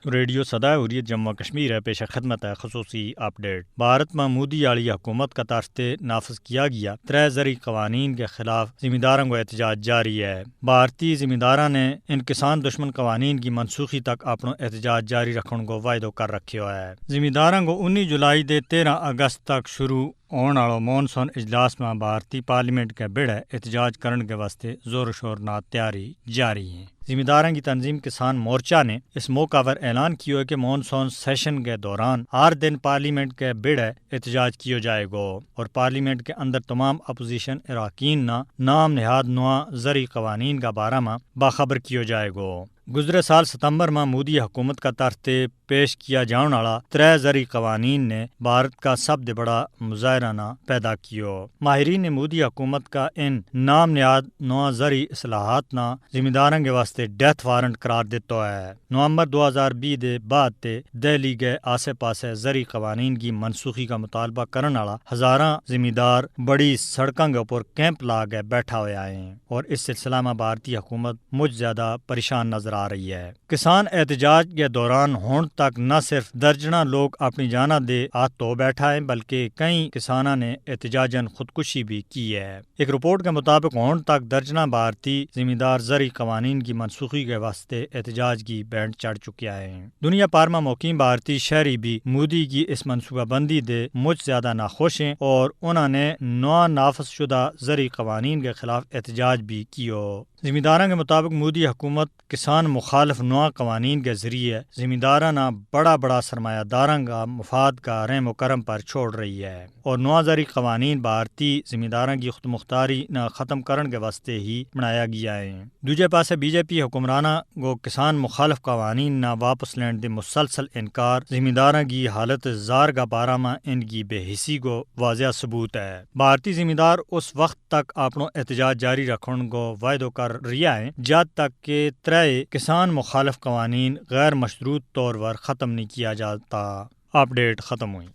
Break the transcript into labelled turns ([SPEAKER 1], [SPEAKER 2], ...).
[SPEAKER 1] Radio صدائے حریت جموں کشمیر ہے پیش خدمت ہے خصوصی اپ ڈیٹ۔ بھارت میں مودی والی حکومت کا طرز نافذ کیا گیا 3 زرعی قوانین کے خلاف زمینداروں کو احتجاج جاری ہے۔ بھارتی زمینداروں نے ان کسان دشمن قوانین کی منسوخی تک اپنا احتجاج جاری رکھنے کو وعدہ کر رکھا ہے۔ زمینداروں کو 19 جولائی دے 13 اگست تک شروع ہونے والے مونسون اجلاس میں بھارتی پارلیمنٹ کے بڑے احتجاج کرنے کے واسطے زور و شور نہ تیاری جاری ہے۔ زمینداروں کی تنظیم کسان مورچہ نے اس موقع پر اعلان کیا کہ مونسون سیشن کے دوران ہر دن پارلیمنٹ کے بڑے احتجاج کیا جائے گا اور پارلیمنٹ کے اندر تمام اپوزیشن اراکین نہ نام نہاد نوا زرعی قوانین کا بارے میں باخبر کیا جائے گا۔ گزرے سال ستمبر میں مودی حکومت کا طرز پیش کیا جانے والا 3 زرعی قوانین نے بھارت کا سب سے بڑا مظاہرہ پیدا کیا۔ ماہرین نے مودی حکومت کا ان نام نہاد نوا زرعی اصلاحات نہ زمینداروں کے واسطے ڈیتھ وارنٹ قرار دیتا ہے۔ نومبر 2020 دے بعد دہلی کے آسے پاسے زرعی قوانین کی منسوخی کا مطالبہ کرنے والا ہزاراں زمیندار بڑی سڑکوں کے اوپر کیمپ لا کے بیٹھا ہوا ہیں اور اس سلسلہ میں بھارتی حکومت مجھ زیادہ پریشان نظر آ رہی ہے۔ کسان احتجاج کے دوران ہون تک نہ صرف درجنوں لوگ اپنی جانیں دے ہاتھ دھو بیٹھا ہے بلکہ کئی کسانوں نے احتجاجاً خودکشی بھی کی ہے۔ ایک رپورٹ کے مطابق ہون تک درجنوں بھارتی زمیندار زرعی قوانین کی منسوخی کے واسطے احتجاج کی بینڈ چڑھ چکے ہیں۔ دنیا بھر میں مقیم بھارتی شہری بھی مودی کی اس منصوبہ بندی دے مجھ زیادہ ناخوش ہیں اور انہوں نے نافذ شدہ زرعی قوانین کے خلاف احتجاج بھی کیا۔ زمینداروں کے مطابق مودی حکومت کسان مخالف نوا قوانین کے ذریعے زمینداروں نہ بڑا سرمایہ داروں کا مفاد کا رحم و کرم پر چھوڑ رہی ہے اور نوا زرعی قوانین بھارتی زمینداروں کی خود مختاری نہ ختم کرنے کے واسطے ہی بنایا گیا ہے۔ دوسرے پاسے بی جے پی حکمرانوں کو کسان مخالف قوانین نہ واپس لینے دے مسلسل انکار زمینداروں کی حالت زار کا بارہ میں ان کی بے حسی کو واضح ثبوت ہے۔ بھارتی زمیندار اس وقت تک اپنا احتجاج جاری رکھنے کو وعدہ کر رہا ہے جب تک کہ 3 کسان مخالف قوانین غیر مشروط طور پر ختم نہیں کیا جاتا۔ اپ ڈیٹ ختم ہوئی۔